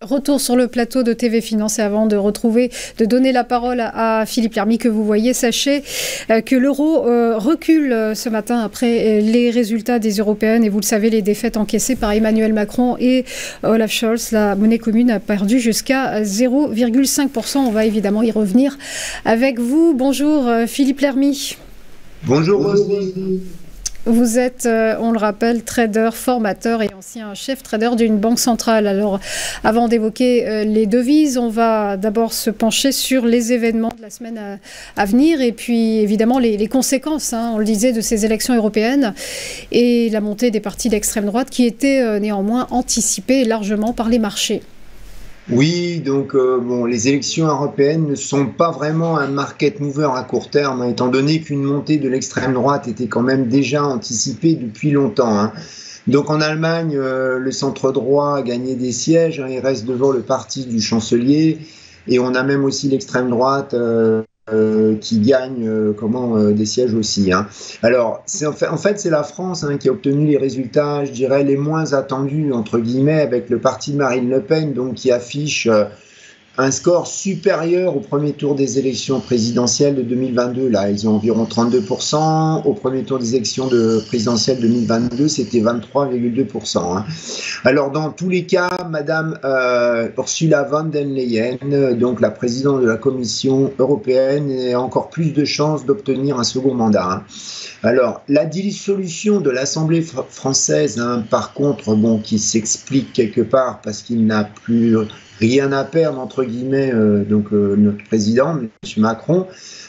retour sur le plateau de TV Finance et avant de donner la parole à Philippe Lermy que vous voyez, sachez que l'euro recule ce matin après les résultats des européennes et vous le savez, les défaites encaissées par Emmanuel Macron et Olaf Scholz. La monnaie commune a perdu jusqu'à 0,5%. On va évidemment y revenir avec vous. Bonjour Philippe Lermy. Bonjour Roselyne. Vous êtes, on le rappelle, trader, formateur et ancien chef trader d'une banque centrale. Alors, avant d'évoquer les devises, on va d'abord se pencher sur les événements de la semaine à venir et puis évidemment les conséquences, on le disait, de ces élections européennes et la montée des partis d'extrême droite qui étaient néanmoins anticipées largement par les marchés. Oui, donc les élections européennes ne sont pas vraiment un market mover à court terme, étant donné qu'une montée de l'extrême droite était quand même déjà anticipée depuis longtemps. Donc en Allemagne, le centre droit a gagné des sièges, il reste devant le parti du chancelier, et on a même aussi l'extrême droite qui gagne des sièges aussi. Alors, en fait, c'est la France qui a obtenu les résultats, je dirais, les moins attendus, entre guillemets, avec le parti de Marine Le Pen, donc qui affiche un score supérieur au premier tour des élections présidentielles de 2022. Là, ils ont environ 32%. Au premier tour des élections présidentielles 2022, c'était 23,2%. Alors, dans tous les cas, Madame Ursula von der Leyen, donc la présidente de la Commission européenne, a encore plus de chances d'obtenir un second mandat. Alors, la dissolution de l'Assemblée française, par contre, qui s'explique quelque part parce qu'il n'a plus rien à perdre, entre guillemets, notre président, M. Macron,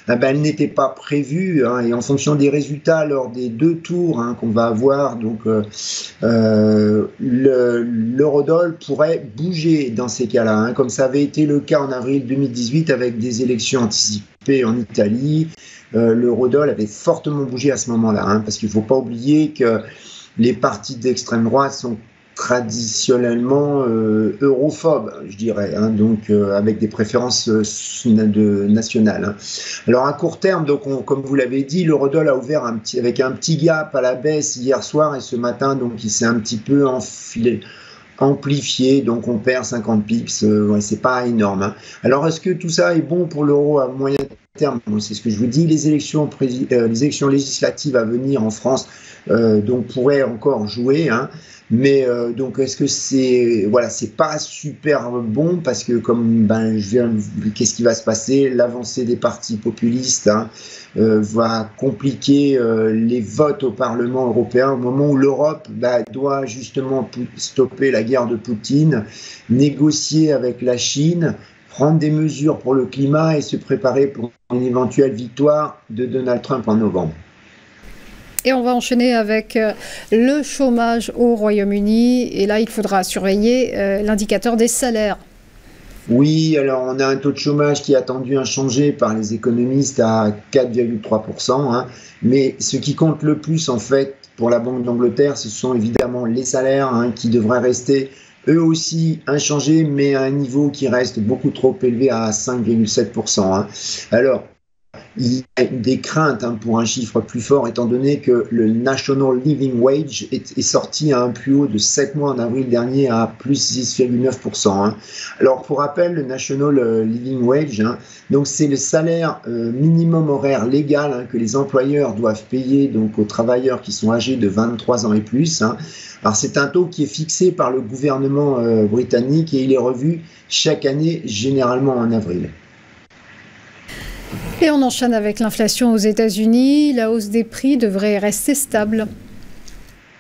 elle n'était pas prévue, et en fonction des résultats lors des 2 tours qu'on va avoir, donc l'eurodoll pourrait bouger dans ces cas-là, comme ça avait été le cas en avril 2018 avec des élections anticipées en Italie. L'eurodoll avait fortement bougé à ce moment-là, parce qu'il ne faut pas oublier que les partis d'extrême droite sont traditionnellement europhobes, je dirais, donc avec des préférences nationales. Alors à court terme, donc comme vous l'avez dit, l'eurodoll a ouvert avec un petit gap à la baisse hier soir et ce matin, donc il s'est un petit peu amplifié, donc on perd 50 pips, c'est pas énorme. Alors est-ce que tout ça est bon pour l'euro à moyen terme? C'est ce que je vous dis, les élections législatives à venir en France pourraient encore jouer, mais donc est-ce que c'est pas super bon parce que qu'est-ce qui va se passer? L'avancée des partis populistes va compliquer les votes au Parlement européen au moment où l'Europe doit justement stopper la guerre de Poutine, négocier avec la Chine, prendre des mesures pour le climat et se préparer pour une éventuelle victoire de Donald Trump en novembre. Et on va enchaîner avec le chômage au Royaume-Uni. Et là, il faudra surveiller l'indicateur des salaires. Oui, alors on a un taux de chômage qui est attendu inchangé par les économistes à 4,3%. Mais ce qui compte le plus, en fait, pour la Banque d'Angleterre, ce sont évidemment les salaires qui devraient rester eux aussi inchangés, mais à un niveau qui reste beaucoup trop élevé à 5,7%. Alors, il y a des craintes pour un chiffre plus fort, étant donné que le National Living Wage est sorti à un plus haut de 7 mois en avril dernier à plus 6,9%. Alors, pour rappel, le National Living Wage, donc c'est le salaire minimum horaire légal que les employeurs doivent payer donc aux travailleurs qui sont âgés de 23 ans et plus. Alors, c'est un taux qui est fixé par le gouvernement britannique et il est revu chaque année, généralement en avril. Et on enchaîne avec l'inflation aux États-Unis. La hausse des prix devrait rester stable.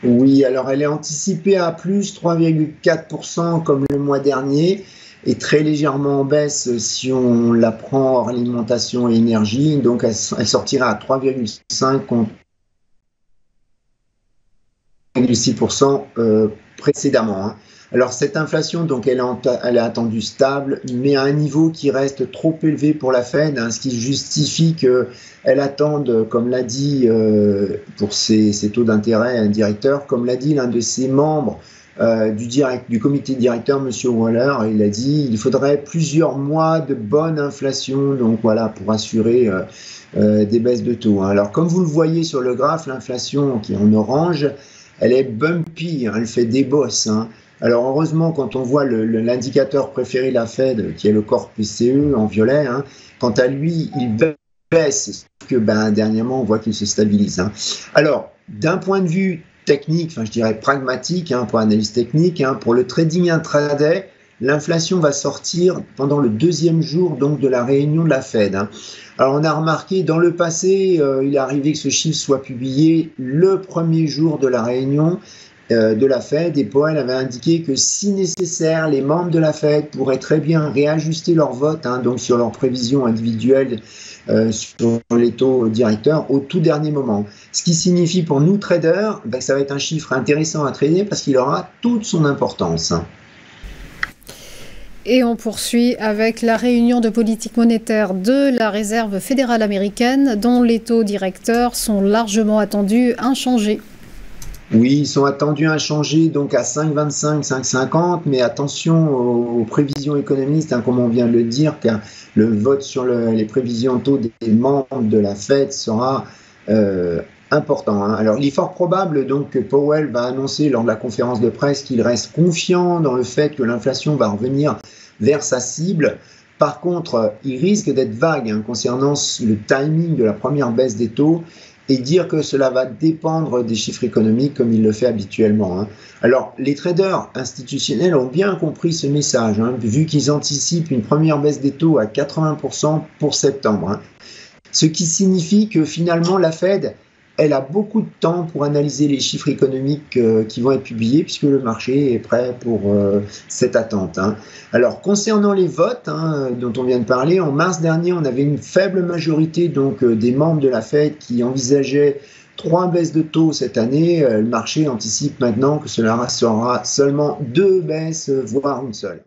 Oui, alors elle est anticipée à plus 3,4% comme le mois dernier et très légèrement en baisse si on la prend hors alimentation et énergie. Donc elle sortira à 3,5% contre 6% précédemment. Alors cette inflation, donc elle est attendue stable, mais à un niveau qui reste trop élevé pour la Fed, ce qui justifie qu'elle attende, comme l'a dit pour ses taux d'intérêt directeur, comme l'a dit l'un de ses membres du comité directeur, M. Waller, il a dit il faudrait plusieurs mois de bonne inflation, donc voilà, pour assurer des baisses de taux. Alors comme vous le voyez sur le graphe, l'inflation qui est en orange, elle est bumpy, elle fait des bosses. Alors heureusement, quand on voit l'indicateur préféré de la Fed, qui est le corps PCE en violet, hein, quant à lui, il baisse, que dernièrement, on voit qu'il se stabilise. Hein. Alors, d'un point de vue technique, enfin je dirais pragmatique, hein, pour l'analyse technique, hein, pour le trading intraday, l'inflation va sortir pendant le deuxième jour donc de la réunion de la Fed. Hein. Alors on a remarqué dans le passé, il est arrivé que ce chiffre soit publié le premier jour de la réunion de la Fed, et Powell avait indiqué que si nécessaire, les membres de la Fed pourraient très bien réajuster leur vote, hein, donc sur leurs prévisions individuelles sur les taux directeurs au tout dernier moment. Ce qui signifie pour nous traders que ça va être un chiffre intéressant à trader parce qu'il aura toute son importance. Et on poursuit avec la réunion de politique monétaire de la Réserve fédérale américaine, dont les taux directeurs sont largement attendus inchangés. Oui, ils sont attendus inchangés, donc à 5,25, 5,50, mais attention aux prévisions économistes, hein, comme on vient de le dire, car le vote sur les prévisions taux des membres de la Fed sera important. Hein. Alors, il est fort probable donc, que Powell va annoncer lors de la conférence de presse qu'il reste confiant dans le fait que l'inflation va revenir vers sa cible. Par contre, il risque d'être vague hein, concernant le timing de la première baisse des taux, et dire que cela va dépendre des chiffres économiques comme il le fait habituellement. Hein. Alors, les traders institutionnels ont bien compris ce message, hein, vu qu'ils anticipent une première baisse des taux à 80% pour septembre. Hein. Ce qui signifie que finalement, la Fed, elle a beaucoup de temps pour analyser les chiffres économiques qui vont être publiés, puisque le marché est prêt pour cette attente. Hein. Alors, concernant les votes hein, dont on vient de parler, en mars dernier, on avait une faible majorité donc, des membres de la Fed qui envisageaient 3 baisses de taux cette année. Le marché anticipe maintenant que cela sera seulement 2 baisses, voire une seule.